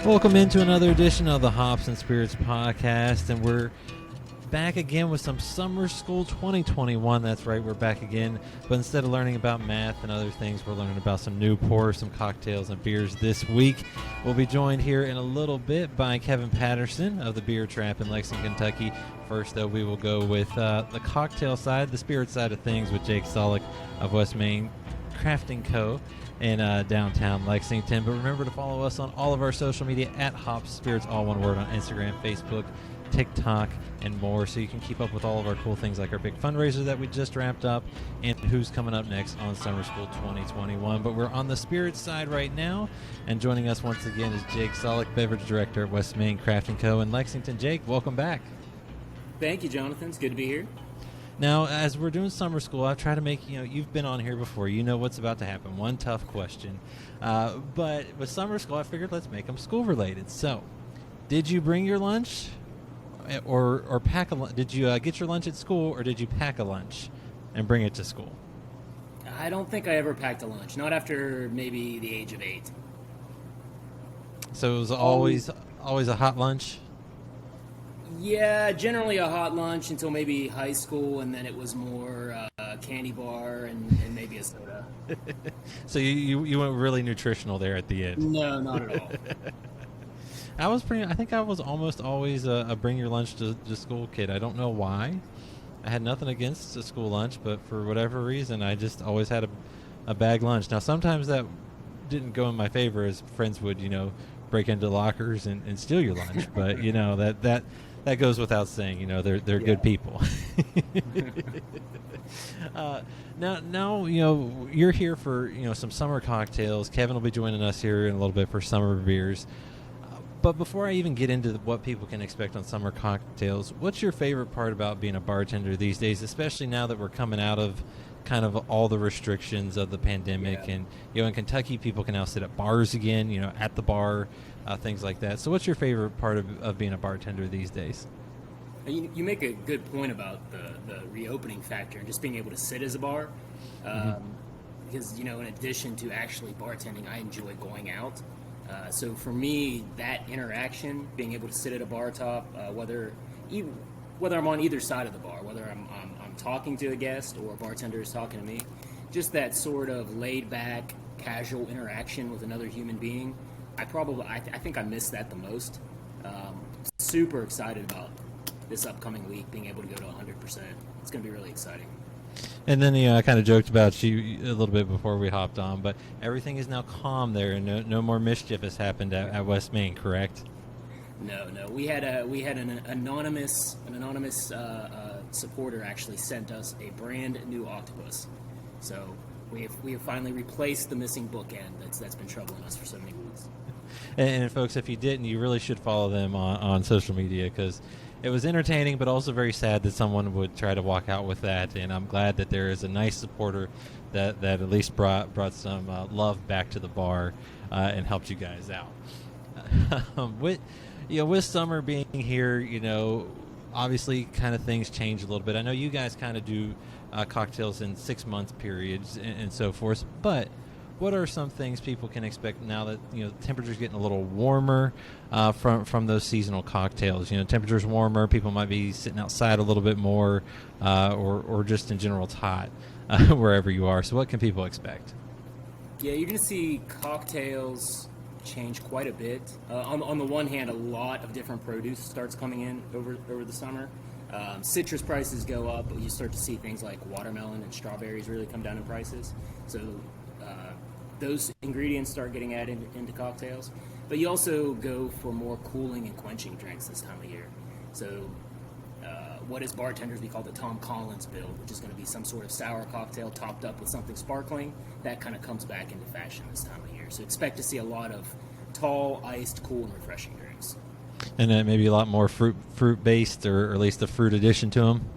Welcome into another edition of the Hops and Spirits podcast, and we're back again with some Summer School 2021. That's right, we're back again, but instead of learning about math and other things, we're learning about some new pours, some cocktails and beers this week. We'll be joined here in a little bit by Kevin Patterson of the Beer Trap in Lexington, Kentucky. First, though, we will go with the cocktail side, the spirit side of things, with Jake Sulek of West Main Crafting Co. in downtown Lexington. But remember to follow us on all of our social media at Hops Spirits, all one word, on Instagram, Facebook, TikTok, and more, so you can keep up with all of our cool things like our big fundraiser that we just wrapped up and who's coming up next on Summer School 2021. But we're on the spirits side right now, and joining us once again is Jake Sulek, beverage director at West Main Crafting Co. in Lexington. Jake, welcome back. Thank you, Jonathan. It's good to be here. Now, as we're doing summer school, I try to make, you've been on here before. You know what's about to happen. One tough question. But with summer school, I figured let's make them school-related. So, did you bring your lunch or pack a lunch? Did you get your lunch at school, or did you pack a lunch and bring it to school? I don't think I ever packed a lunch. Not after maybe the age of 8. So it was always a hot lunch? Yeah, generally a hot lunch until maybe high school, and then it was more candy bar and maybe a soda. So you went really nutritional there at the end. No, not at all. I think I was almost always a bring your lunch to school kid. I don't know why. I had nothing against a school lunch, but for whatever reason, I just always had a bag lunch. Now, sometimes that didn't go in my favor, as friends would, break into lockers and steal your lunch. But, that goes without saying. They're good people. Now you're here for some summer cocktails. Kevin will be joining us here in a little bit for summer beers. But before I even get into what people can expect on summer cocktails, what's your favorite part about being a bartender these days, especially now that we're coming out of kind of all the restrictions of the pandemic? Yeah. And in Kentucky, people can now sit at bars again, at the bar, things like that. So what's your favorite part of being a bartender these days? You make a good point about the reopening factor and just being able to sit as a bar. Because, in addition to actually bartending, I enjoy going out. So for me, that interaction, being able to sit at a bar top, whether I'm on either side of the bar, whether I'm talking to a guest or a bartender is talking to me, just that sort of laid-back, casual interaction with another human being, I think I miss that the most. Super excited about this upcoming week, being able to go to 100%. It's going to be really exciting. And then, I kind of joked about you a little bit before we hopped on, but everything is now calm there, and no more mischief has happened at West Main, correct? No. We had an anonymous supporter actually sent us a brand new octopus. So we have finally replaced the missing bookend that's been troubling us for so many weeks. And folks, if you didn't, you really should follow them on social media, because it was entertaining, but also very sad that someone would try to walk out with that. And I'm glad that there is a nice supporter that at least brought some love back to the bar and helped you guys out. With summer being here, obviously kind of things change a little bit. I know you guys kind of do cocktails in 6-month periods and so forth, but what are some things people can expect now that temperatures getting a little warmer from those seasonal cocktails? Temperatures warmer, people might be sitting outside a little bit more, or just in general it's hot wherever you are. So what can people expect? Yeah, you're going to see cocktails change quite a bit. On the one hand, a lot of different produce starts coming in over the summer. Citrus prices go up, but you start to see things like watermelon and strawberries really come down in prices. So those ingredients start getting added into cocktails. But you also go for more cooling and quenching drinks this time of year. So what as bartenders we call the Tom Collins build, which is going to be some sort of sour cocktail topped up with something sparkling, that kind of comes back into fashion this time of year. So expect to see a lot of tall, iced, cool, and refreshing drinks. And then maybe a lot more fruit-based, or at least a fruit addition to them?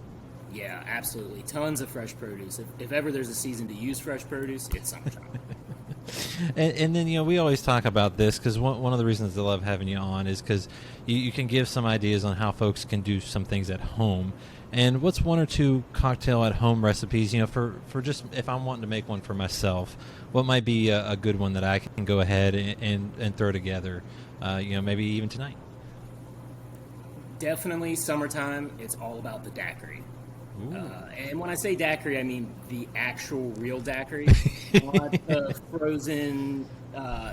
Yeah, absolutely. Tons of fresh produce. If ever there's a season to use fresh produce, it's summertime. And then, we always talk about this because one of the reasons I love having you on is because you can give some ideas on how folks can do some things at home. And what's one or two cocktail at home recipes, for just if I'm wanting to make one for myself, what might be a good one that I can go ahead and throw together, maybe even tonight? Definitely summertime, it's all about the daiquiri. And when I say daiquiri, I mean the actual real daiquiri, not the frozen,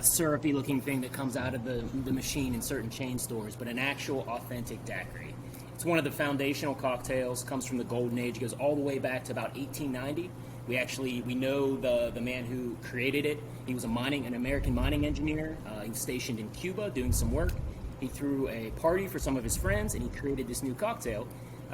syrupy-looking thing that comes out of the machine in certain chain stores, but an actual authentic daiquiri. It's one of the foundational cocktails, comes from the golden age, goes all the way back to about 1890. We know the man who created it. He was an American mining engineer. He was stationed in Cuba doing some work. He threw a party for some of his friends, and he created this new cocktail.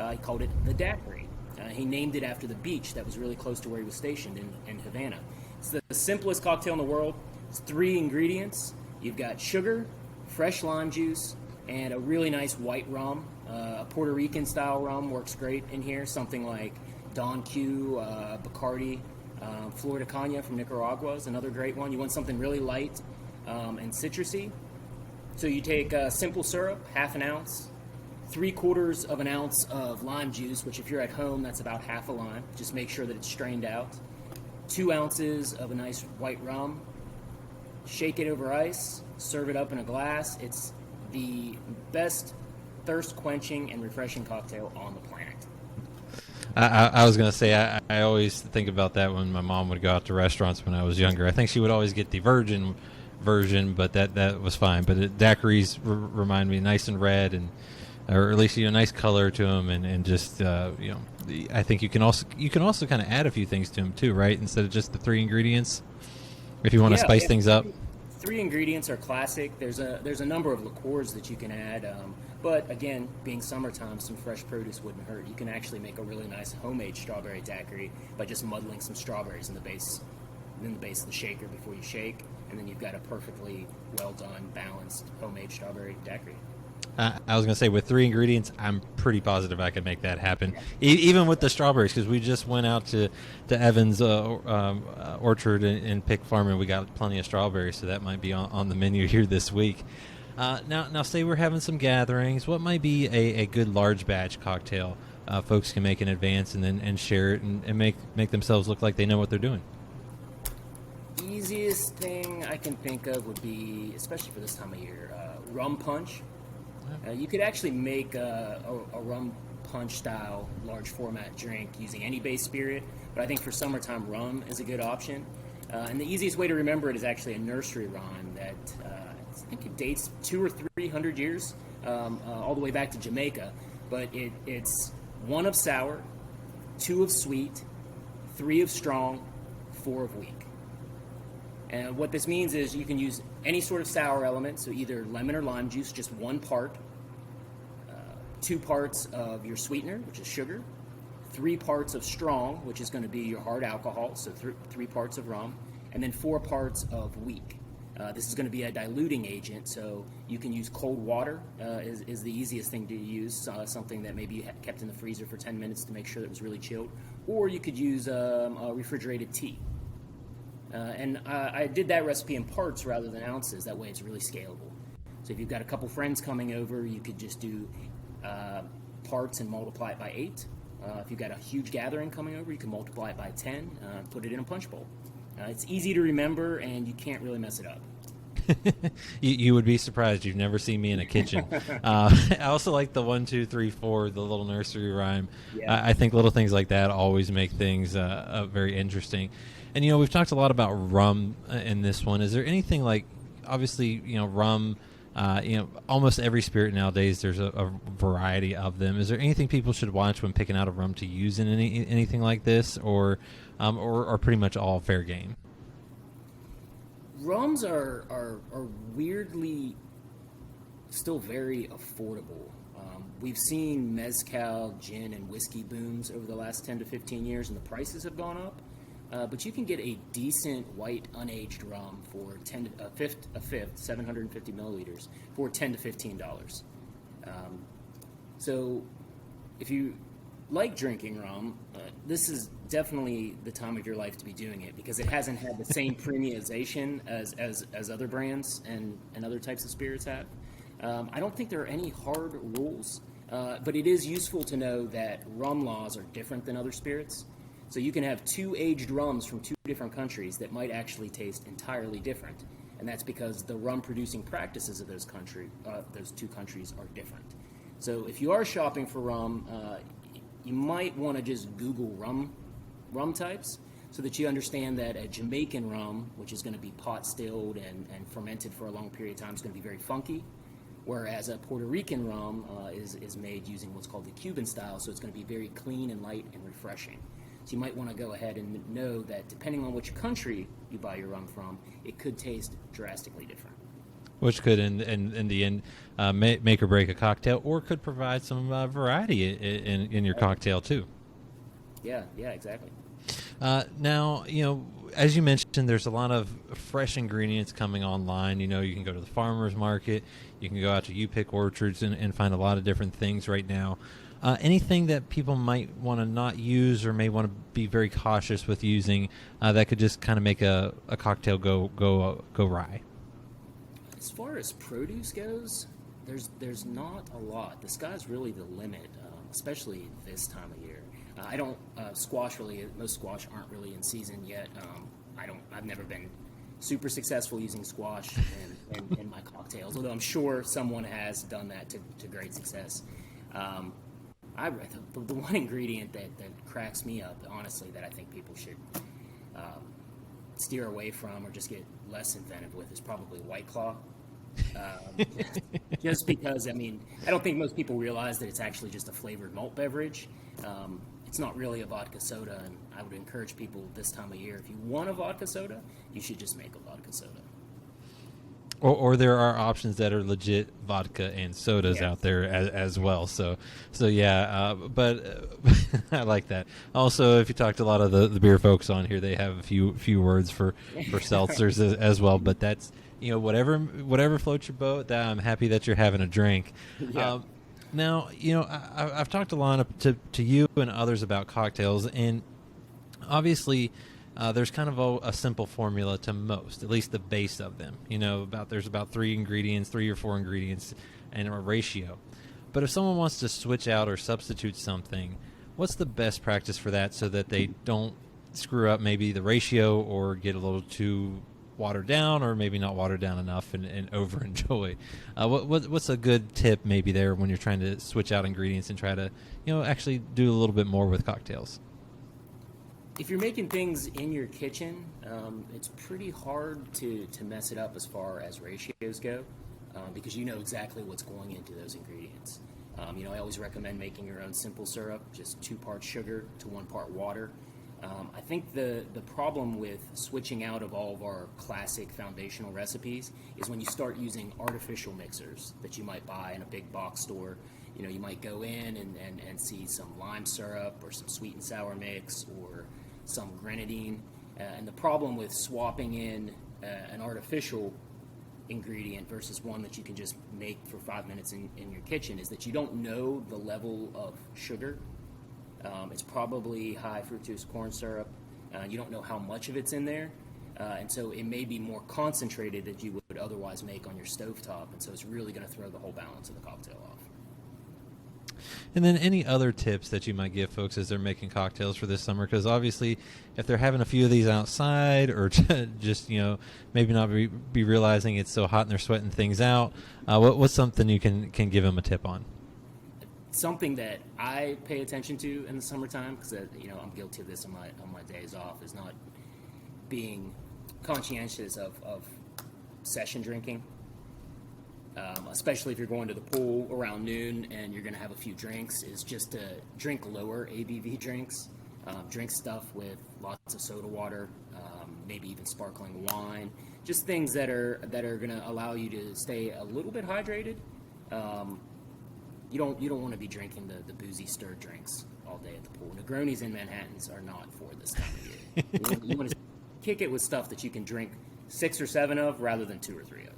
He called it the daiquiri. He named it after the beach that was really close to where he was stationed in Havana. It's the simplest cocktail in the world. It's 3 ingredients. You've got sugar, fresh lime juice, and a really nice white rum. A Puerto Rican style rum works great in here. Something like Don Q, Bacardi, Florida Caña from Nicaragua is another great one. You want something really light and citrusy. So you take simple syrup, half an ounce, 3/4 of an ounce of lime juice, which if you're at home, that's about half a lime. Just make sure that it's strained out. 2 ounces of a nice white rum. Shake it over ice, serve it up in a glass. It's the best thirst-quenching and refreshing cocktail on the planet. I was going to say, I always think about that when my mom would go out to restaurants when I was younger. I think she would always get the virgin version, but that was fine. But daiquiris remind me nice and red, or at least nice color to them, and just I think you can also kind of add a few things to them too, right? Instead of just the 3 ingredients, if you want to spice things up. 3 ingredients are classic. There's a number of liqueurs that you can add, but again, being summertime, some fresh produce wouldn't hurt. You can actually make a really nice homemade strawberry daiquiri by just muddling some strawberries in the base of the shaker before you shake, and then you've got a perfectly well done, balanced homemade strawberry daiquiri. I was going to say, with 3 ingredients, I'm pretty positive I could make that happen, even with the strawberries, because we just went out to Evan's orchard and Pick Farm, and we got plenty of strawberries, so that might be on the menu here this week. Now, say we're having some gatherings. What might be a good large batch cocktail folks can make in advance and share it and make themselves look like they know what they're doing? Easiest thing I can think of would be, especially for this time of year, Rum Punch. You could actually make a rum punch style large format drink using any base spirit, but I think for summertime rum is a good option. And the easiest way to remember it is actually a nursery rhyme that I think it dates 200 or 300 years, all the way back to Jamaica. But it's 1 of sour, 2 of sweet, 3 of strong, 4 of weak. And what this means is you can use any sort of sour element, so either lemon or lime juice, just 1 part, 2 parts of your sweetener, which is sugar, 3 parts of strong, which is going to be your hard alcohol, so 3 parts of rum, and then 4 parts of weak. This is going to be a diluting agent, so you can use cold water is the easiest thing to use, something that maybe you kept in the freezer for 10 minutes to make sure that it was really chilled, or you could use a refrigerated tea. And I did that recipe in parts rather than ounces. That way it's really scalable. So if you've got a couple friends coming over, you could just do parts and multiply it by 8. If you've got a huge gathering coming over, you can multiply it by 10, put it in a punch bowl. It's easy to remember, and you can't really mess it up. You would be surprised. You've never seen me in a kitchen. I also like the 1, 2, 3, 4, the little nursery rhyme. Yeah. I think little things like that always make things very interesting. And we've talked a lot about rum in this one. Is there anything like, obviously, rum? Almost every spirit nowadays, there's a variety of them. Is there anything people should watch when picking out a rum to use in anything like this, or pretty much all fair game? Rums are weirdly still very affordable. We've seen mezcal, gin, and whiskey booms over the last 10 to 15 years, and the prices have gone up. But you can get a decent white unaged rum for a fifth, 750 milliliters, for $10 to $15. So if you like drinking rum, this is definitely the time of your life to be doing it because it hasn't had the same premiumization as other brands and other types of spirits have. I don't think there are any hard rules, but it is useful to know that rum laws are different than other spirits. So you can have two aged rums from two different countries that might actually taste entirely different, and that's because the rum producing practices of those two countries are different. So if you are shopping for rum, you might want to just Google rum types so that you understand that a Jamaican rum, which is going to be pot stilled and fermented for a long period of time, is going to be very funky, whereas a Puerto Rican rum is made using what's called the Cuban style, so it's going to be very clean and light and refreshing. So you might want to go ahead and know that depending on which country you buy your rum from, it could taste drastically different. Which could, in the end, make or break a cocktail, or could provide some variety in your cocktail too. Yeah, exactly. Now, as you mentioned, there's a lot of fresh ingredients coming online. You can go to the farmer's market, you can go out to U-Pick orchards and find a lot of different things right now. Anything that people might want to not use or may want to be very cautious with using that could just kind of make a cocktail go wry? As far as produce goes, there's not a lot. The sky's really the limit, especially this time of year. I don't squash really. Most squash aren't really in season yet. I've never been super successful using squash in my cocktails, although I'm sure someone has done that to great success. The one ingredient that cracks me up, honestly, that I think people should steer away from or just get less inventive with is probably White Claw. Just because, I don't think most people realize that it's actually just a flavored malt beverage. It's not really a vodka soda, and I would encourage people this time of year, if you want a vodka soda, you should just make a vodka soda. Or there are options that are legit vodka and sodas out there as well. So yeah, but I like that. Also, if you talk to a lot of the beer folks on here, they have a few words for seltzers as well. But that's whatever floats your boat. That I'm happy that you're having a drink. Yeah. Now I've talked a lot to you and others about cocktails, and obviously. There's kind of a simple formula to most, at least the base of them. There's about 3 or 4 ingredients, and a ratio. But if someone wants to switch out or substitute something, what's the best practice for that so that they don't screw up maybe the ratio or get a little too watered down, or maybe not watered down enough and over enjoy? What's a good tip maybe there when you're trying to switch out ingredients and try to actually do a little bit more with cocktails? If you're making things in your kitchen, it's pretty hard to mess it up as far as ratios go, because you know exactly what's going into those ingredients. I always recommend making your own simple syrup, just 2 parts sugar to 1 part water. I think the problem with switching out of all of our classic foundational recipes is when you start using artificial mixers that you might buy in a big box store. You might go in and see some lime syrup or some sweet and sour mix or some grenadine. And the problem with swapping in an artificial ingredient versus one that you can just make for 5 minutes in your kitchen is that you don't know the level of sugar. It's probably high fructose corn syrup. You don't know how much of it's in there. And so it may be more concentrated than you would otherwise make on your stovetop. And so it's really going to throw the whole balance of the cocktail off. And then any other tips that you might give folks as they're making cocktails for this summer? Because obviously, if they're having a few of these outside, or just maybe not be realizing it's so hot and they're sweating things out, what's something you can give them a tip on? Something that I pay attention to in the summertime, because I'm guilty of this on my days off, is not being conscientious of session drinking. Especially if you're going to the pool around noon and you're going to have a few drinks, is just to drink lower ABV drinks. Drink stuff with lots of soda water, maybe even sparkling wine. Just things that are going to allow you to stay a little bit hydrated. You don't want to be drinking the boozy stirred drinks all day at the pool. Negronis and Manhattans are not for this time of year. You want to kick it with stuff that you can drink 6 or 7 of rather than 2 or 3 of.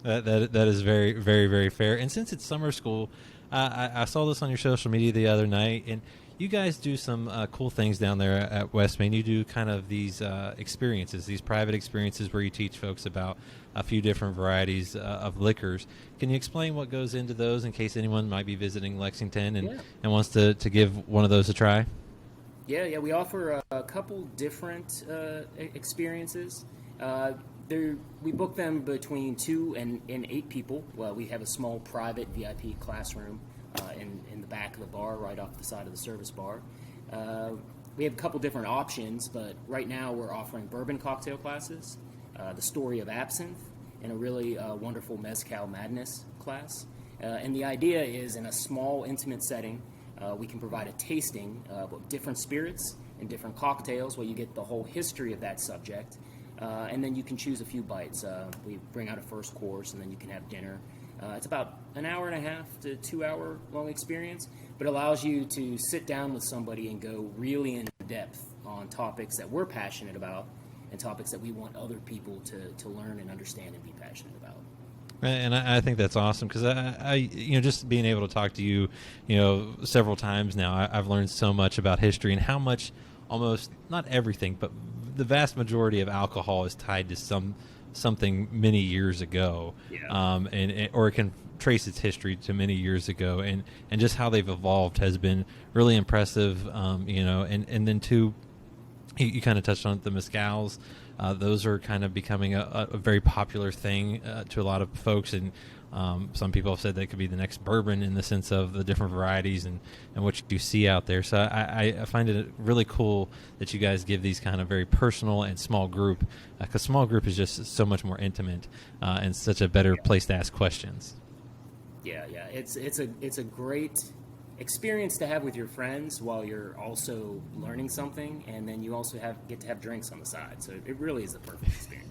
That is very, very, very fair. And since it's summer school, I saw this on your social media the other night, and You guys do some cool things down there at West Main. You do kind of these experiences, these private experiences where you teach folks about a few different varieties of liquors. Can you explain what goes into those in case anyone might be visiting Lexington Yeah. and wants to give one of those a try? Yeah. We offer a couple different experiences. Uh, we book them between 2 and 8 people. Well, we have a small private VIP classroom in the back of the bar, right off the side of the service bar. We have a couple different options, but right now we're offering bourbon cocktail classes, the story of absinthe, and a really wonderful mezcal madness class. And the idea is in a small, intimate setting, we can provide a tasting of different spirits and different cocktails where you get the whole history of that subject. And then you can choose a few bites. We bring out a first course, and then you can have dinner. It's about an hour and a half to 2 hour long experience, but allows you to sit down with somebody and go really in depth on topics that we're passionate about and topics that we want other people to learn and understand and be passionate about. And I think that's awesome because just being able to talk to you, several times now, I've learned so much about history and how much, almost not everything, but the vast majority of alcohol is tied to something many years ago, Yeah. Or it can trace its history to many years ago, and just how they've evolved has been really impressive. And then too, you kind of touched on the mezcals. Those are kind of becoming a very popular thing to a lot of folks, and some people have said they could be the next bourbon in the sense of the different varieties and what you see out there. So I find it really cool that you guys give these kind of very personal and small group, because small group is just so much more intimate and such a better place to ask questions. Yeah. It's a great experience to have with your friends while you're also learning something, and then you also get to have drinks on the side. So it really is the perfect experience.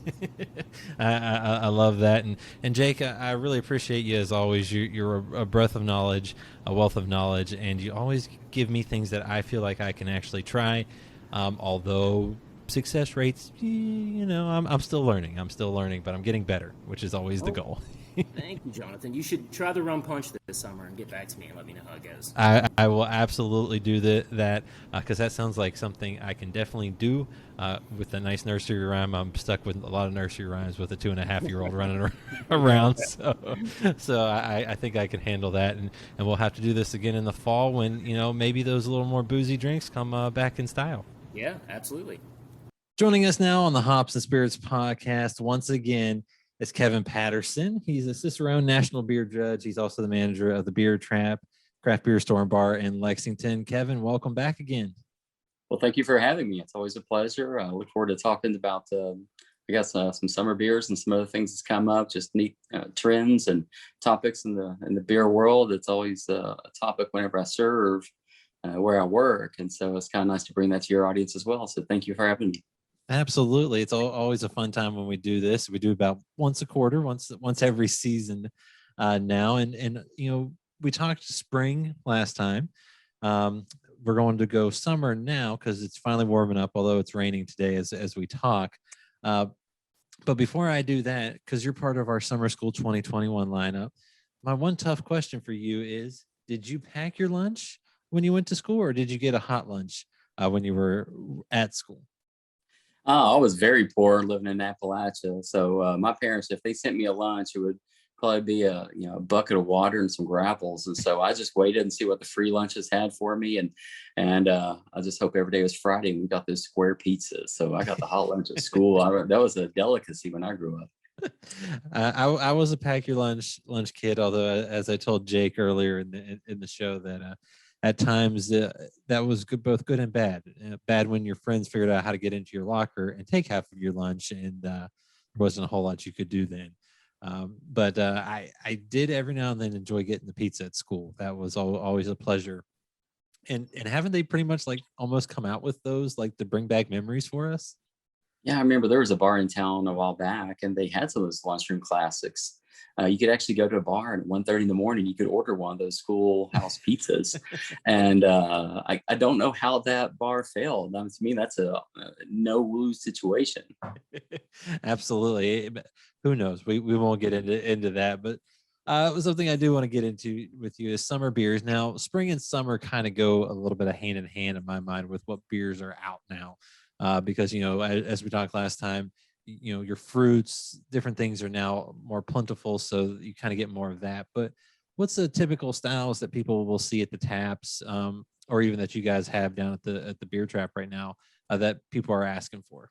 I love that, and Jake, I really appreciate you as always. You're a breath of knowledge, a wealth of knowledge, and you always give me things that I feel like I can actually try. Although success rates, I'm still learning. But I'm getting better, which is always the goal. Thank you, Jonathan. You should try the Rum Punch this summer and get back to me and let me know how it goes. I will absolutely do that because that sounds like something I can definitely do with a nice nursery rhyme. I'm stuck with a lot of nursery rhymes with a 2.5-year-old running around. So I think I can handle that, and we'll have to do this again in the fall when maybe those little more boozy drinks come back in style. Yeah, absolutely. Joining us now on the Hops and Spirits podcast once again is Kevin Patterson. He's a Cicerone National Beer Judge. He's also the manager of the Beer Trap craft beer store and bar in Lexington. Kevin, welcome back again. Well, thank you for having me. It's always a pleasure. I look forward to talking about, some summer beers and some other things that's come up, just neat trends and topics in the beer world. It's always a topic whenever I serve where I work. And so it's kind of nice to bring that to your audience as well. So thank you for having me. Absolutely. It's always a fun time when we do this. We do about once a quarter, once every season now. And we talked spring last time. We're going to go summer now because it's finally warming up, although it's raining today as we talk. But before I do that, because you're part of our Summer School 2021 lineup, my one tough question for you is, did you pack your lunch when you went to school, or did you get a hot lunch when you were at school? I was very poor living in Appalachia. So my parents, if they sent me a lunch, it would probably be a bucket of water and some grapples. And so I just waited and see what the free lunches had for me. And I just hope every day was Friday and we got those square pizzas. So I got the hot lunch at school. That was a delicacy when I grew up. I was a pack your lunch kid, although as I told Jake earlier in the show that at times that was good, both good and bad. Bad when your friends figured out how to get into your locker and take half of your lunch, and there wasn't a whole lot you could do then. But I did every now and then enjoy getting the pizza at school. That was always a pleasure. And haven't they pretty much like almost come out with those like to bring back memories for us? Yeah, I remember there was a bar in town a while back, and they had some of those lunchroom classics. You could actually go to a bar and at 1:30 in the morning, you could order one of those schoolhouse pizzas. And I don't know how that bar failed. To me, that's a no-lose situation. Absolutely. Who knows? We won't get into that. But Something I do want to get into with you is summer beers. Now, spring and summer kind of go a little bit of hand in hand in my mind with what beers are out now, because as we talked last time, your fruits, different things are now more plentiful, so you kind of get more of that. But what's the typical styles that people will see at the taps, or even that you guys have down at the beer trap right now, that people are asking for?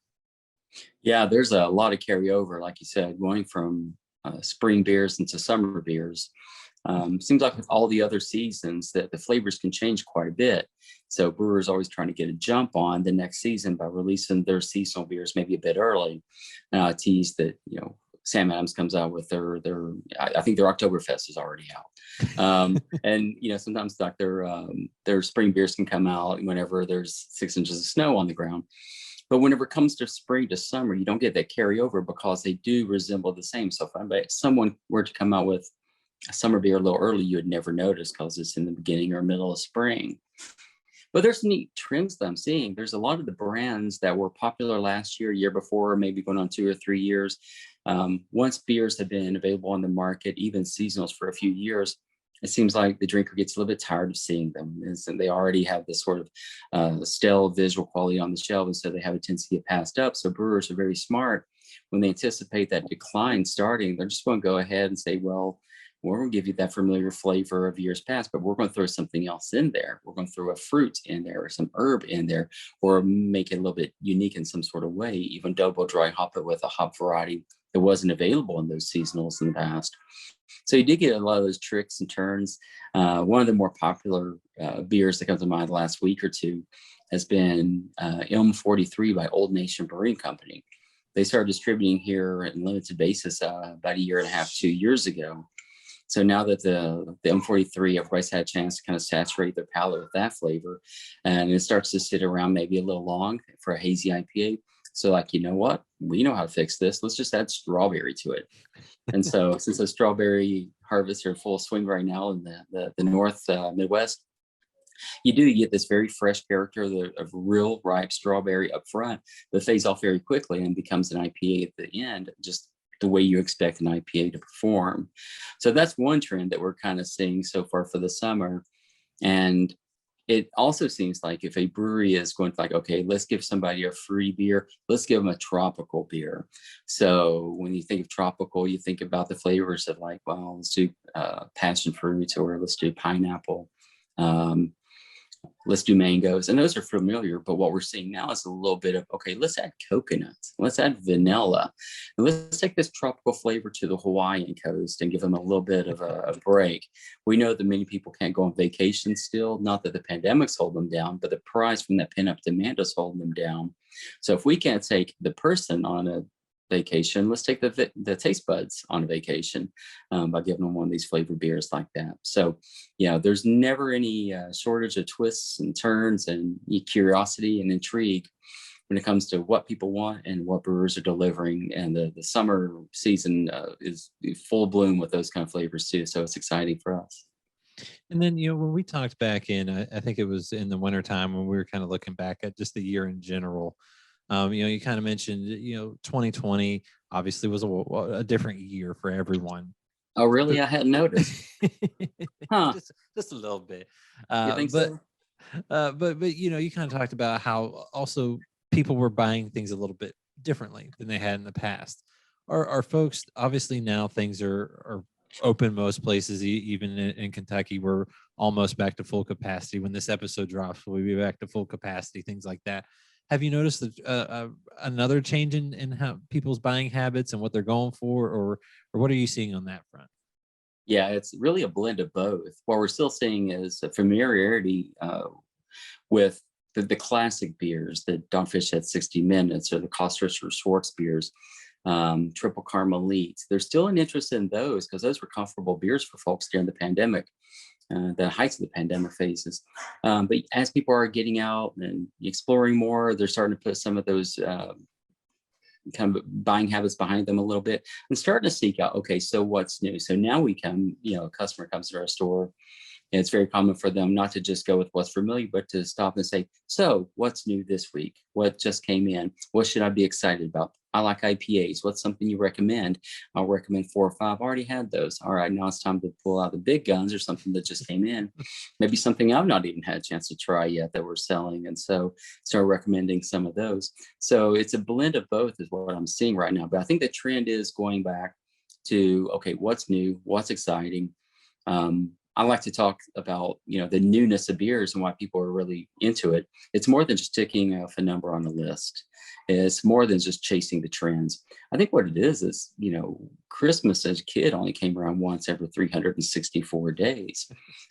Yeah, there's a lot of carryover, like you said, going from spring beers into summer beers. Seems like with all the other seasons that the flavors can change quite a bit. So brewers always trying to get a jump on the next season by releasing their seasonal beers maybe a bit early. I tease that, Sam Adams comes out with I think their Oktoberfest is already out. And sometimes like their spring beers can come out whenever there's 6 inches of snow on the ground. But whenever it comes to spring to summer, you don't get that carryover because they do resemble the same. So if someone were to come out with a summer beer a little early, you would never notice because it's in the beginning or middle of spring. But there's neat trends that I'm seeing. There's a lot of the brands that were popular last year before, maybe going on 2 or 3 years. Once beers have been available on the market, even seasonals for a few years, it seems like the drinker gets a little bit tired of seeing them. And they already have this sort of stale visual quality on the shelf, and so they have a tendency to get passed up. So brewers are very smart. When they anticipate that decline starting, they're just going to go ahead and say, well, we're going to give you that familiar flavor of years past, but we're going to throw something else in there. We're going to throw a fruit in there or some herb in there, or make it a little bit unique in some sort of way, even double dry hop it with a hop variety that wasn't available in those seasonals in the past. So you did get a lot of those tricks and turns. One of the more popular beers that comes to mind the last week or two has been M43 by Old Nation Brewing Company. They started distributing here in limited basis about 1.5 years, 2 years ago. So now that the M43, everybody's had a chance to kind of saturate their palate with that flavor, and it starts to sit around maybe a little long for a hazy IPA. So like, you know what? We know how to fix this. Let's just add strawberry to it. And so since the strawberry harvests are in full swing right now in the North Midwest, you get this very fresh character of real ripe strawberry up front that fades off very quickly and becomes an IPA at the end, just the way you expect an IPA to perform. So that's one trend that we're kind of seeing so far for the summer. And it also seems like if a brewery is going to like, okay, let's give somebody a free beer, let's give them a tropical beer. So when you think of tropical, you think about the flavors of like, well, let's do passion fruit, or let's do pineapple. Let's do mangoes, and those are familiar. But what we're seeing now is a little bit of, okay, let's add coconut, let's add vanilla, and let's take this tropical flavor to the Hawaiian coast and give them a little bit of a break. We know that many people can't go on vacation still, not that the pandemic's holding them down, but the price from that pent-up demand is holding them down. So if we can't take the person on a vacation, let's take the taste buds on a vacation by giving them one of these flavored beers like that. So there's never any shortage of twists and turns and curiosity and intrigue when it comes to what people want and what brewers are delivering. And the summer season is full bloom with those kind of flavors too, so it's exciting for us. And then, when we talked back in, I think it was in the wintertime when we were kind of looking back at just the year in general. You kind of mentioned, 2020 obviously was a different year for everyone. Oh, really? I hadn't noticed. Huh? Just a little bit. You think so? But you kind of talked about how also people were buying things a little bit differently than they had in the past. Our folks, obviously now things are open most places, even in Kentucky. We're almost back to full capacity. When this episode drops, we'll be back to full capacity, things like that. Have you noticed another change in how people's buying habits and what they're going for, or what are you seeing on that front? Yeah, it's really a blend of both. What we're still seeing is a familiarity with the classic beers, the Dogfish at 60 Minutes or the Koster's or Schwartz beers, Triple Carmelite. There's still an interest in those because those were comfortable beers for folks during the pandemic. The heights of the pandemic phases. But as people are getting out and exploring more, they're starting to put some of those kind of buying habits behind them a little bit and starting to seek out, okay, so what's new? So now we come, a customer comes to our store, and it's very common for them not to just go with what's familiar, but to stop and say, so what's new this week? What just came in? What should I be excited about? I like IPAs. What's something you recommend? I'll recommend 4 or 5. I already had those. All right, now it's time to pull out the big guns or something that just came in. Maybe something I've not even had a chance to try yet that we're selling. And so start recommending some of those. So it's a blend of both is what I'm seeing right now. But I think the trend is going back to, okay, what's new, what's exciting. I like to talk about, the newness of beers and why people are really into it. It's more than just ticking off a number on the list. It's more than just chasing the trends. I think what it is, Christmas as a kid only came around once every 364 days.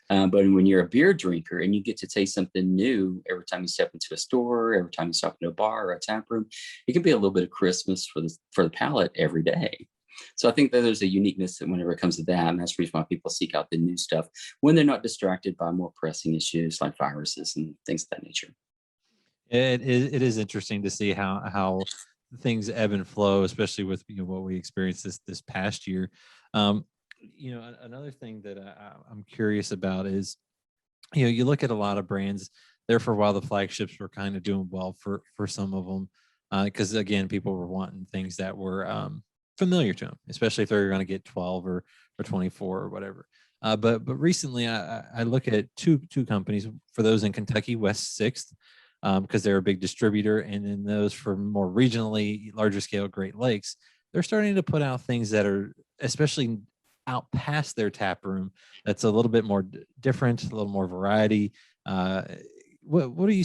But when you're a beer drinker and you get to taste something new every time you step into a store, every time you step into a bar or a tap room, it can be a little bit of Christmas for the palate every day. So I think that there's a uniqueness whenever it comes to that, and that's the reason why people seek out the new stuff when they're not distracted by more pressing issues like viruses and things of that nature. It is interesting to see how things ebb and flow, especially with what we experienced this past year. Another thing that I'm curious about is, you look at a lot of brands there for a while. The flagships were kind of doing well for some of them because again, people were wanting things that were familiar to them, especially if they're going to get 12 or 24 or whatever. But recently, I look at two companies for those in Kentucky, West Sixth, because they're a big distributor, and then those for more regionally larger scale Great Lakes, they're starting to put out things that are especially out past their tap room. That's a little bit more different, a little more variety. What do you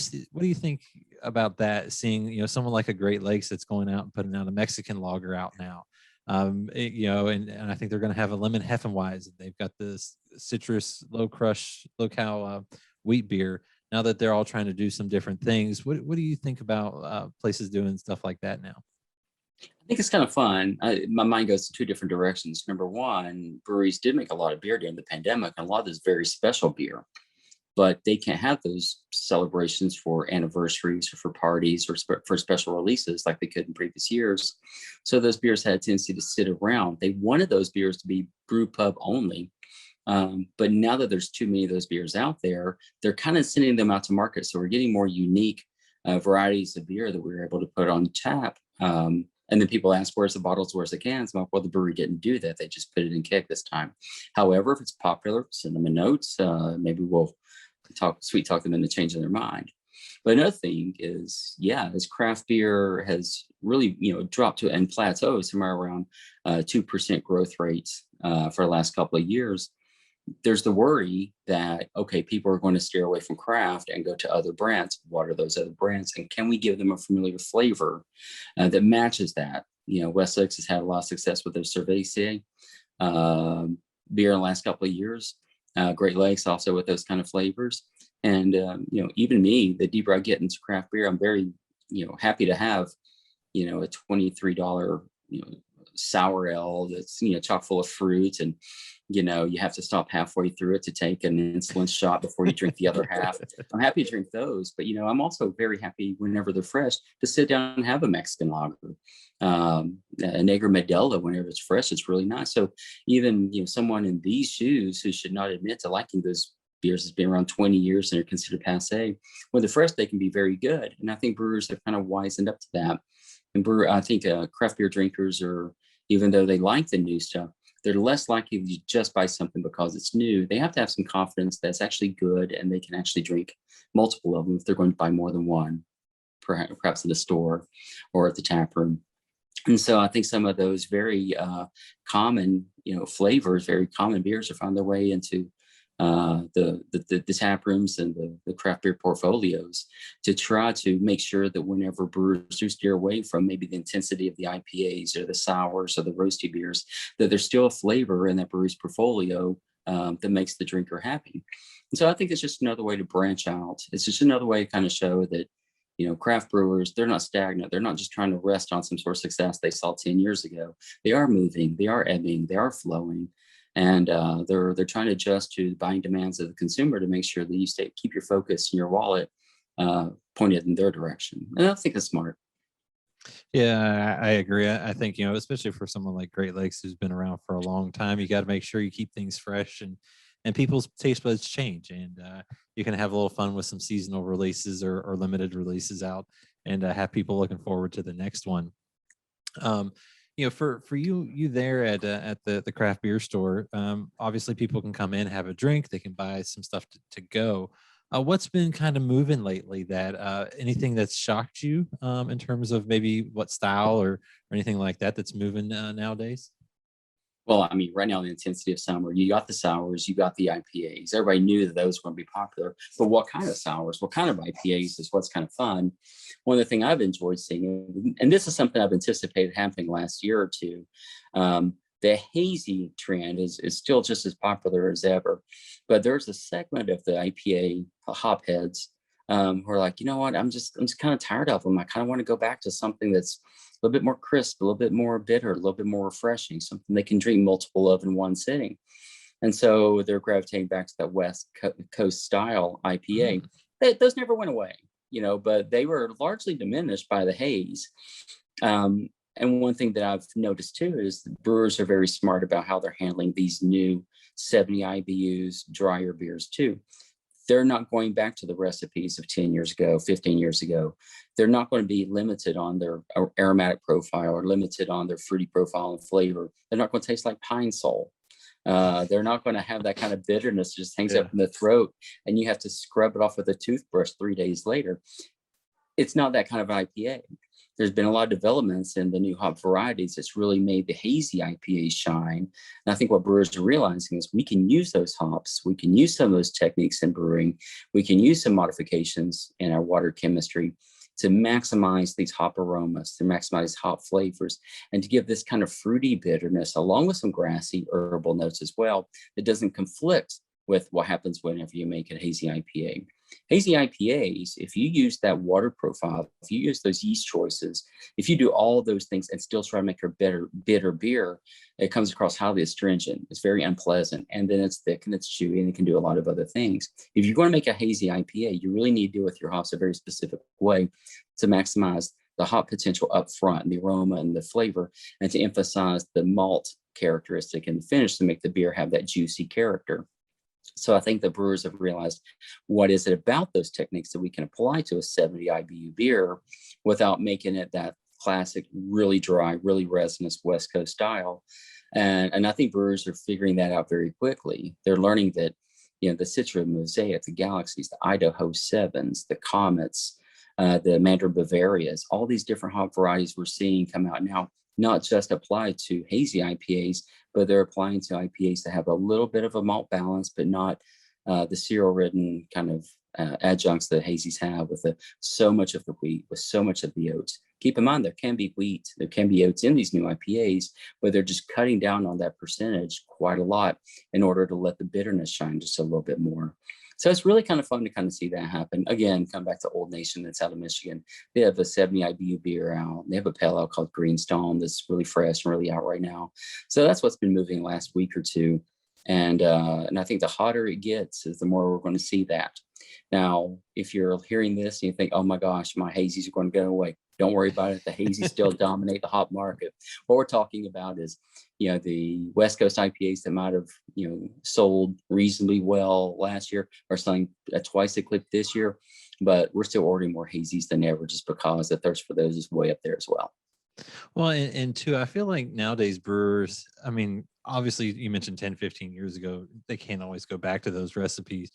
think about that? Seeing someone like a Great Lakes that's going out and putting out a Mexican lager out now. And I think they're going to have a lemon Heffenweizen. They've got this citrus low cal wheat beer. Now that they're all trying to do some different things, what do you think about places doing stuff like that now? I think it's kind of fun. My mind goes to two different directions. Number one, breweries did make a lot of beer during the pandemic, and a lot of this very special beer, but they can't have those celebrations for anniversaries or for parties or for special releases like they could in previous years. So those beers had a tendency to sit around. They wanted those beers to be brew pub only. But now that there's too many of those beers out there, they're kind of sending them out to market. So we're getting more unique varieties of beer that we were able to put on tap. And then people ask, where's the bottles, where's the cans? Well, the brewery didn't do that. They just put it in keg this time. However, if it's popular, send them a note. Maybe we'll sweet talk them into changing their mind. But another thing is, as craft beer has really, dropped to and plateau somewhere around 2% growth rates for the last couple of years, there's the worry that, okay, people are going to steer away from craft and go to other brands. What are those other brands? And can we give them a familiar flavor that matches that? Wessex has had a lot of success with their Cerveza beer in the last couple of years. Great Lakes also with those kind of flavors. And, even me, the deeper I get into craft beer, I'm very, happy to have, a $23, sour ale that's, chock full of fruit. And, you have to stop halfway through it to take an insulin shot before you drink the other half. I'm happy to drink those, but, I'm also very happy whenever they're fresh to sit down and have a Mexican lager. A Negra Modelo, whenever it's fresh, it's really nice. So even, someone in these shoes who should not admit to liking those beers has been around 20 years and are considered passe. When they're fresh, they can be very good. And I think brewers have kind of wisened up to that. And I think craft beer drinkers are, even though they like the new stuff, they're less likely to just buy something because it's new. They have to have some confidence that's actually good and they can actually drink multiple of them if they're going to buy more than one, perhaps at the store or at the tap room. And so I think some of those very common, flavors, very common beers have found their way into the tap rooms and the craft beer portfolios to try to make sure that whenever brewers do steer away from maybe the intensity of the IPAs or the sours or the roasty beers, that there's still a flavor in that brewery's portfolio that makes the drinker happy. And so I think it's just another way to branch out. It's just another way to kind of show that, craft brewers, they're not stagnant. They're not just trying to rest on some sort of success they saw 10 years ago. They are moving, they are ebbing, they are flowing. And they're trying to adjust to the buying demands of the consumer to make sure that you keep your focus and your wallet pointed in their direction. And I think it's smart. Yeah, I agree. I think, especially for someone like Great Lakes who's been around for a long time, you got to make sure you keep things fresh and people's taste buds change. And you can have a little fun with some seasonal releases or limited releases out and have people looking forward to the next one. Um, for you there at the craft beer store, obviously people can come in, have a drink, they can buy some stuff to go. What's been kind of moving lately? That anything that's shocked you in terms of maybe what style or anything like that that's moving nowadays? Well, I mean, right now, the intensity of summer, you got the sours, you got the IPAs. Everybody knew that those were going to be popular. But what kind of sours, what kind of IPAs is what's kind of fun. One of the things I've enjoyed seeing, and this is something I've anticipated happening last year or two, the hazy trend is still just as popular as ever. But there's a segment of the IPA hopheads who are like, you know what, I'm just kind of tired of them. I kind of want to go back to something that's a little bit more crisp, a little bit more bitter, a little bit more refreshing, something they can drink multiple of in one sitting. And so they're gravitating back to that Coast style IPA. Those never went away, but they were largely diminished by the haze. And one thing that I've noticed too is the brewers are very smart about how they're handling these new 70 IBUs drier beers too. They're not going back to the recipes of 10 years ago, 15 years ago. They're not going to be limited on their aromatic profile or limited on their fruity profile and flavor. They're not going to taste like pine sol. They're not going to have that kind of bitterness that just hangs up in the throat and you have to scrub it off with a toothbrush 3 days later. It's not that kind of IPA. There's been a lot of developments in the new hop varieties that's really made the hazy IPAs shine. And I think what brewers are realizing is we can use those hops. We can use some of those techniques in brewing. We can use some modifications in our water chemistry to maximize these hop aromas, to maximize hop flavors, and to give this kind of fruity bitterness along with some grassy herbal notes as well that doesn't conflict with what happens whenever you make a hazy IPA. Hazy IPAs, if you use that water profile, if you use those yeast choices, if you do all of those things and still try to make a bitter beer, it comes across highly astringent. It's very unpleasant. And then it's thick and it's chewy and it can do a lot of other things. If you're going to make a hazy IPA, you really need to deal with your hops a very specific way to maximize the hop potential up front, the aroma and the flavor, and to emphasize the malt characteristic in the finish to make the beer have that juicy character. So I think the brewers have realized what is it about those techniques that we can apply to a 70 IBU beer without making it that classic, really dry, really resinous West Coast style. And I think brewers are figuring that out very quickly. They're learning that, the Cicerone Mosaic, the Galaxies, the Idaho Sevens, the Comets, the Mandarin Bavarias, all these different hop varieties we're seeing come out now, not just apply to hazy IPAs, but they're applying to IPAs that have a little bit of a malt balance, but not the cereal-ridden kind of adjuncts that hazies have with so much of the wheat, with so much of the oats. Keep in mind, there can be wheat, there can be oats in these new IPAs, but they're just cutting down on that percentage quite a lot in order to let the bitterness shine just a little bit more. So it's really kind of fun to kind of see that happen. Again, come back to Old Nation that's out of Michigan. They have a 70 IBU beer out. They have a pale ale called Greenstone that's really fresh and really out right now. So that's what's been moving the last week or two. And I think the hotter it gets is the more we're going to see that. Now, if you're hearing this and you think, oh my gosh, my hazies are going to go away, don't worry about it. The hazies still dominate the hop market. What we're talking about is, the West Coast IPAs that might have, sold reasonably well last year are selling at twice the clip this year, but we're still ordering more hazies than ever just because the thirst for those is way up there as well. Well, and two, I feel like nowadays brewers, I mean, obviously you mentioned 10, 15 years ago, they can't always go back to those recipes,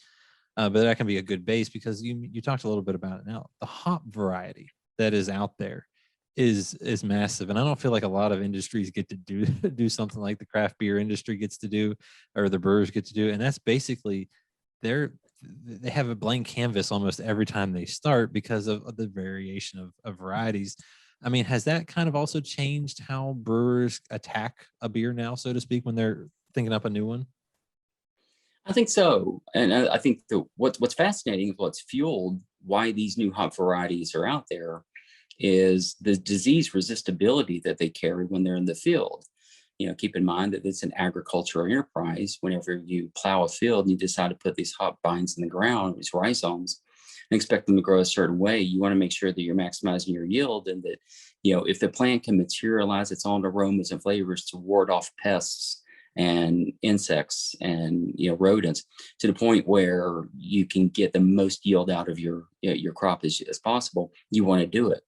but that can be a good base because you talked a little bit about it now. The hop variety that is out there is massive, and I don't feel like a lot of industries get to do something like the craft beer industry gets to do, or the brewers get to do, and that's basically they have a blank canvas almost every time they start because of the variation of varieties. I mean, has that kind of also changed how brewers attack a beer now, so to speak, when they're thinking up a new one? I think so. And I think what's fascinating is what's fueled why these new hop varieties are out there is the disease resistibility that they carry when they're in the field. Keep in mind that it's an agricultural enterprise. Whenever you plow a field and you decide to put these hop vines in the ground, these rhizomes, and expect them to grow a certain way, you want to make sure that you're maximizing your yield and that, if the plant can materialize its own aromas and flavors to ward off pests and insects and rodents to the point where you can get the most yield out of your crop as possible, you want to do it.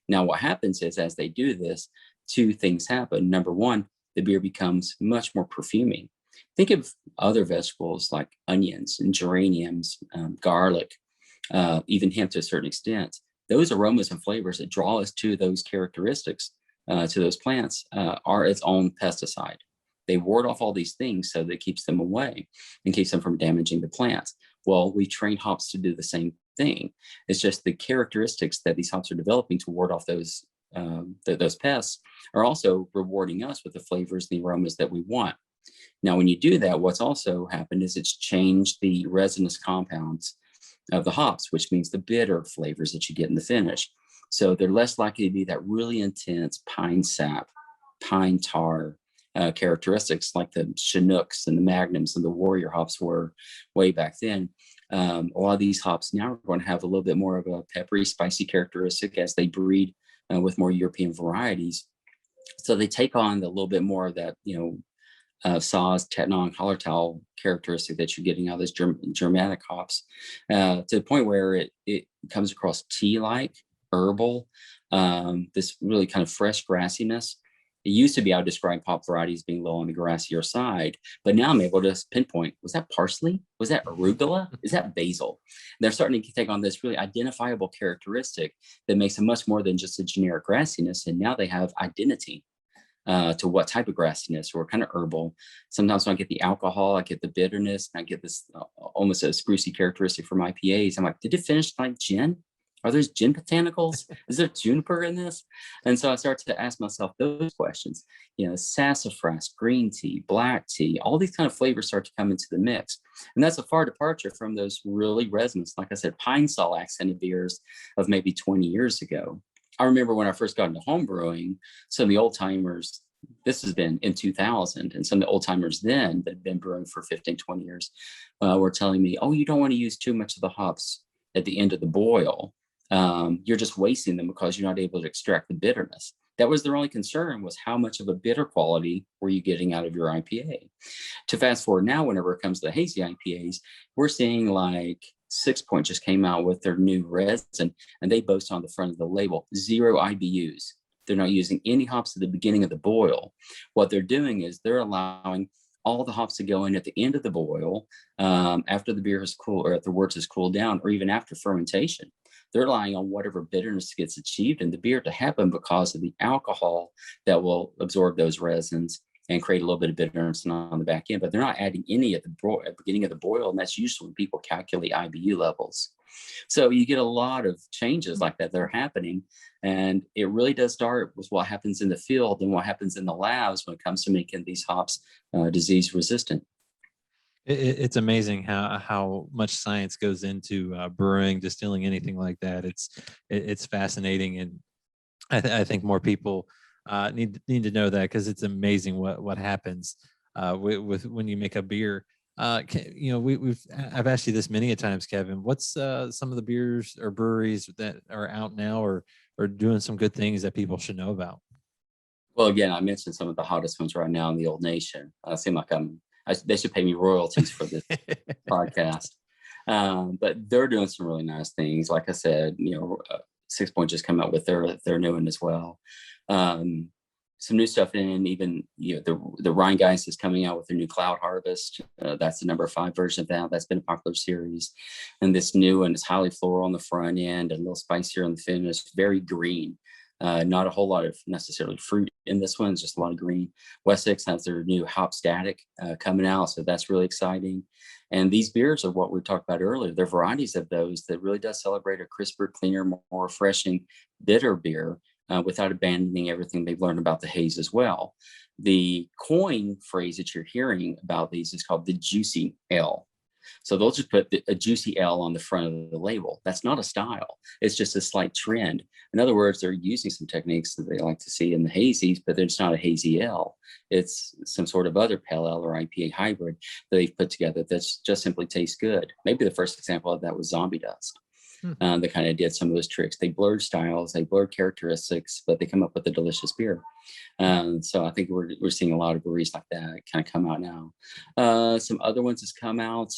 Now, what happens is as they do this, two things happen. Number one, the beer becomes much more perfuming. Think of other vegetables like onions and geraniums, garlic, even hemp to a certain extent. Those aromas and flavors that draw us to those characteristics, to those plants, are its own pesticide. They ward off all these things so that it keeps them away and keeps them from damaging the plants. Well, we train hops to do the same thing. It's just the characteristics that these hops are developing to ward off those pests are also rewarding us with the flavors, the aromas that we want. Now, when you do that, what's also happened is it's changed the resinous compounds of the hops, which means the bitter flavors that you get in the finish. So they're less likely to be that really intense pine sap, pine tar characteristics like the Chinooks and the Magnums and the Warrior hops were way back then. A lot of these hops now are going to have a little bit more of a peppery, spicy characteristic as they breed with more European varieties. So they take on a little bit more of that, Saaz, Teton, Hallertau characteristic that you're getting out of those Germanic hops, to the point where it comes across tea-like, herbal, this really kind of fresh grassiness. It used to be I would describe hop varieties being low on the grassier side, but now I'm able to pinpoint, was that parsley? Was that arugula? Is that basil? And they're starting to take on this really identifiable characteristic that makes them much more than just a generic grassiness. And now they have identity to what type of grassiness or kind of herbal. Sometimes when I get the alcohol, I get the bitterness, and I get this almost a sprucey characteristic from IPAs. I'm like, did it finish like gin? Are there gin botanicals? Is there juniper in this? And so I start to ask myself those questions. Sassafras, green tea, black tea, all these kind of flavors start to come into the mix. And that's a far departure from those really resinous, like I said, pine sol accented beers of maybe 20 years ago. I remember when I first got into home brewing, some of the old timers, this has been in 2000, and some of the old timers then that had been brewing for 15, 20 years were telling me, oh, you don't want to use too much of the hops at the end of the boil. You're just wasting them because you're not able to extract the bitterness. That was their only concern, was how much of a bitter quality were you getting out of your IPA. To fast forward now, whenever it comes to the hazy IPAs, we're seeing like 6 Point just came out with their new resin, and they boast on the front of the label, 0 IBUs. They're not using any hops at the beginning of the boil. What they're doing is they're allowing all the hops to go in at the end of the boil, after the beer has cooled, or after the wort has cooled down, or even after fermentation. They're relying on whatever bitterness gets achieved in the beer to happen because of the alcohol that will absorb those resins and create a little bit of bitterness on the back end. But they're not adding any at the beginning of the boil, and that's usually when people calculate IBU levels. So you get a lot of changes like that are happening, and it really does start with what happens in the field and what happens in the labs when it comes to making these hops disease resistant. It's amazing how much science goes into brewing, distilling, anything like that. It's fascinating, and I think more people need to know that, because it's amazing what happens with when you make a beer. I've asked you this many a times, Kevin. What's some of the beers or breweries that are out now or doing some good things that people should know about? Well, again, I mentioned some of the hottest ones right now in the old nation. I seem like they should pay me royalties for this podcast. But they're doing some really nice things. Like I said, 6 Point just come out with their new one as well. Some new stuff in, even the Rheingeist is coming out with their new Cloud Harvest. That's the number 5 version of that. That's been a popular series. And this new one is highly floral on the front end and a little spicier on the finish, very green. Not a whole lot of necessarily fruit in this one, it's just a lot of green. Wessex has their new Hop Static coming out, so that's really exciting. And these beers are what we talked about earlier. They're varieties of those that really does celebrate a crisper, cleaner, more refreshing, bitter beer without abandoning everything they've learned about the haze as well. The coin phrase that you're hearing about these is called the juicy ale. So they'll just put a juicy L on the front of the label. That's not a style. It's just a slight trend. In other words, they're using some techniques that they like to see in the hazies, but it's not a hazy L. It's some sort of other pale ale or IPA hybrid that they've put together that just simply tastes good. Maybe the first example of that was Zombie Dust. They kind of did some of those tricks. They blurred styles, they blurred characteristics, but they come up with a delicious beer. So I think we're seeing a lot of breweries like that kind of come out now. Some other ones has come out.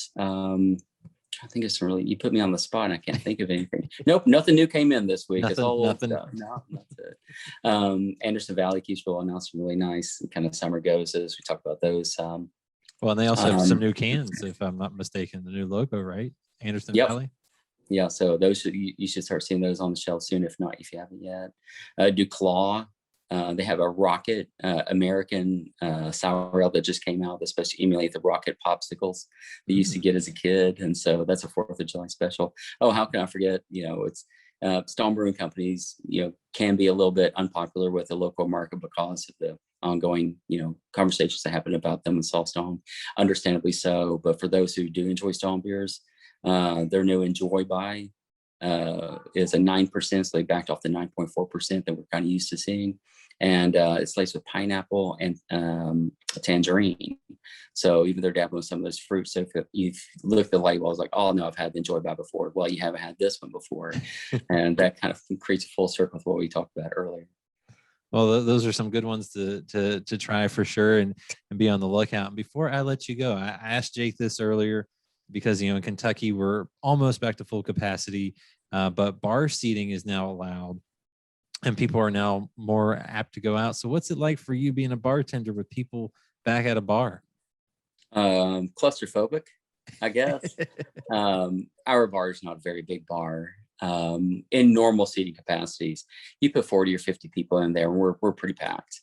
I think it's really, you put me on the spot and I can't think of anything. Nope, nothing new came in this week. It's all old Nothing. stuff. No, that's it. Anderson Valley keeps rolling out some really nice kind of summer gozes. We talked about those. Well, and they also have some new cans, if I'm not mistaken, the new logo, right? Anderson Yep. Valley. Yeah, so those you should start seeing those on the shelf soon, if not, if you haven't yet. Duclaw, they have a Rocket American sour ale that just came out that's supposed to emulate the Rocket popsicles we used to get as a kid, and so that's a 4th of July special. Oh, how can I forget? It's Stone Brewing Companies. Can be a little bit unpopular with the local market because of the ongoing conversations that happen about them in Salt Stone, understandably so. But for those who do enjoy Stone beers, their new Enjoy By is a 9%, so they backed off the 9.4% that we're kind of used to seeing, and it's laced with pineapple and tangerine. So even they're dabbling with some of those fruits. So if you look at the label, I was like, oh no, I've had the Enjoy By before. Well, you haven't had this one before, and that kind of creates a full circle with what we talked about earlier. Well, those are some good ones to try for sure, and be on the lookout. And before I let you go, I asked Jake this earlier, because in Kentucky we're almost back to full capacity, but bar seating is now allowed, and people are now more apt to go out. So what's it like for you being a bartender with people back at a bar? Claustrophobic, I guess. Our bar is not a very big bar. In normal seating capacities, you put 40 or 50 people in there, and we're pretty packed.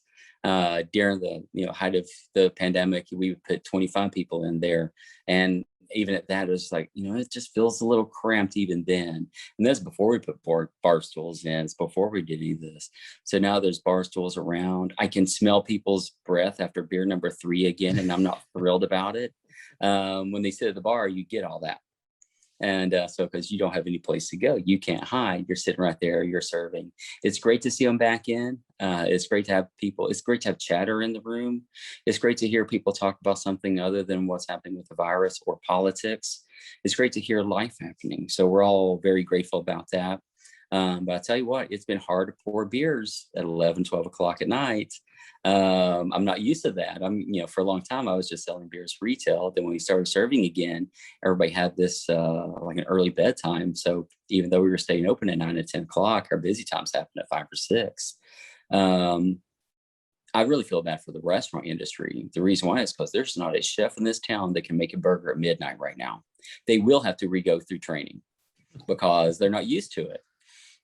During the height of the pandemic, we would put 25 people in there, and even at that, it was like, it just feels a little cramped even then. And that's before we put bar stools in. It's before we did any of this. So now there's bar stools around. I can smell people's breath after beer number 3 again, and I'm not thrilled about it. When they sit at the bar, you get all that. And so because you don't have any place to go, you can't hide. You're sitting right there, you're serving. It's great to see them back in. It's great to have people. It's great to have chatter in the room. It's great to hear people talk about something other than what's happening with the virus or politics. It's great to hear life happening. So we're all very grateful about that. But I tell you what, it's been hard to pour beers at 11, 12 o'clock at night. I'm not used to that. For a long time, I was just selling beers retail. Then when we started serving again, everybody had this like an early bedtime. So even though we were staying open at 9 to 10 o'clock, our busy times happened at 5 or 6. I really feel bad for the restaurant industry. The reason why is because there's not a chef in this town that can make a burger at midnight right now. They will have to re-go through training because they're not used to it.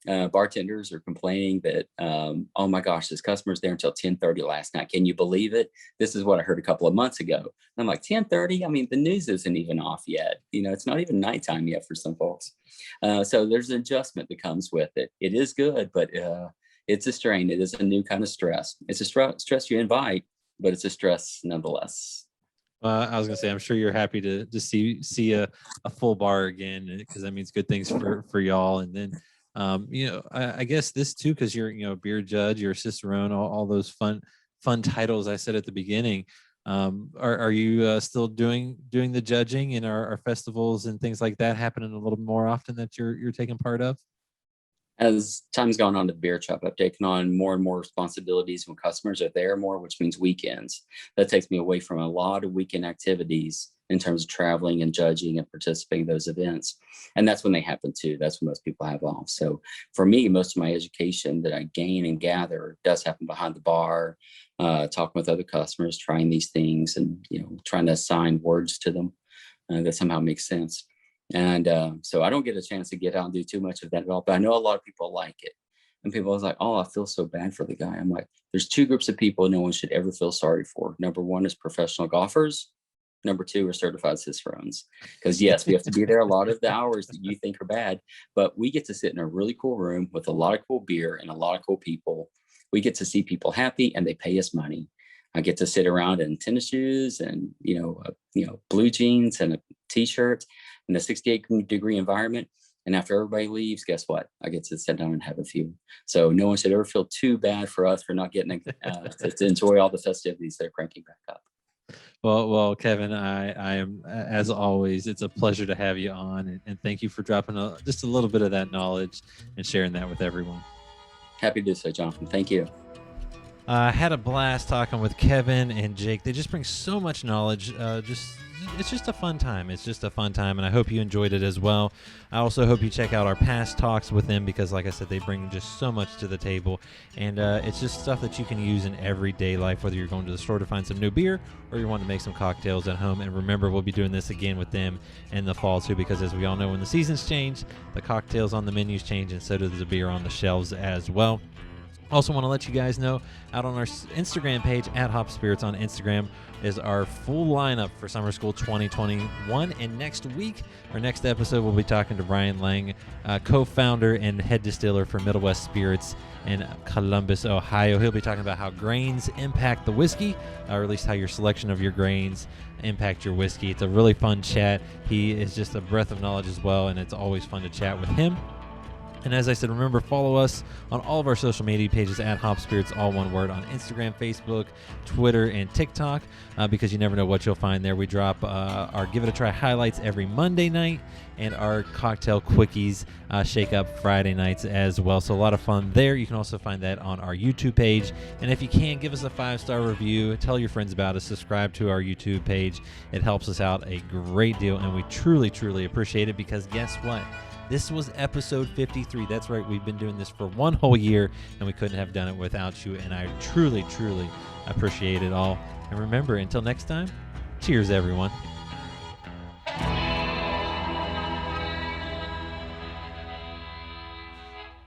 Bartenders are complaining that, oh my gosh, this customer's there until 10:30 last night. Can you believe it? This is what I heard a couple of months ago. And I'm like, 10:30? I mean, the news isn't even off yet. It's not even nighttime yet for some folks. So there's an adjustment that comes with it. It is good, but it's a strain. It is a new kind of stress. It's a stress you invite, but it's a stress nonetheless. I was gonna say, I'm sure you're happy to see a full bar again, because that means good things for y'all. And then I guess this too, because you're a beer judge, you're a Cicerone, all those fun titles I said at the beginning. Are you still doing the judging, and are festivals and things like that happening a little more often that you're taking part of? As time's gone on to the beer shop, I've taken on more and more responsibilities when customers are there more, which means weekends. That takes me away from a lot of weekend activities in terms of traveling and judging and participating in those events. And that's when they happen too. That's when most people have off. So for me, most of my education that I gain and gather does happen behind the bar, talking with other customers, trying these things, and trying to assign words to them that somehow makes sense. And so I don't get a chance to get out and do too much of that at all. But I know a lot of people like it. And people are like, oh, I feel so bad for the guy. I'm like, there's 2 groups of people no one should ever feel sorry for. Number 1 is professional golfers. Number 2 are certified Cicerones. Because yes, we have to be there a lot of the hours that you think are bad, but we get to sit in a really cool room with a lot of cool beer and a lot of cool people. We get to see people happy, and they pay us money. I get to sit around in tennis shoes and blue jeans and a t-shirt in a 68-degree environment. And after everybody leaves, guess what? I get to sit down and have a few. So no one should ever feel too bad for us for not getting to enjoy all the festivities that are cranking back up. Well, Kevin, I am, as always, it's a pleasure to have you on, and thank you for dropping just a little bit of that knowledge and sharing that with everyone. Happy to do so, Jonathan. Thank you. Had a blast talking with Kevin and Jake. They just bring so much knowledge. It's just a fun time. It's just a fun time, and I hope you enjoyed it as well. I also hope you check out our past talks with them because, like I said, they bring just so much to the table, and it's just stuff that you can use in everyday life, whether you're going to the store to find some new beer or you want to make some cocktails at home. And remember, we'll be doing this again with them in the fall too, because as we all know, when the seasons change, the cocktails on the menus change, and so does the beer on the shelves as well. Also want to let you guys know, out on our Instagram page, at Hop Spirits on Instagram, is our full lineup for Summer School 2021. And next week, our next episode, we'll be talking to Ryan Lang, co-founder and head distiller for Middle West Spirits in Columbus, Ohio. He'll be talking about how grains impact the whiskey, or at least how your selection of your grains impact your whiskey. It's a really fun chat. He is just a breath of knowledge as well, and it's always fun to chat with him. And as I said, remember, follow us on all of our social media pages at Hop Spirits, all one word, on Instagram, Facebook, Twitter, and TikTok, because you never know what you'll find there. We drop our Give It a Try highlights every Monday night and our cocktail quickies shake up Friday nights as well. So a lot of fun there. You can also find that on our YouTube page. And if you can, give us a 5-star review. Tell your friends about us. Subscribe to our YouTube page. It helps us out a great deal, and we truly, truly appreciate it, because guess what? This was episode 53. That's right. We've been doing this for 1 whole year, and we couldn't have done it without you. And I truly, truly appreciate it all. And remember, until next time, cheers, everyone.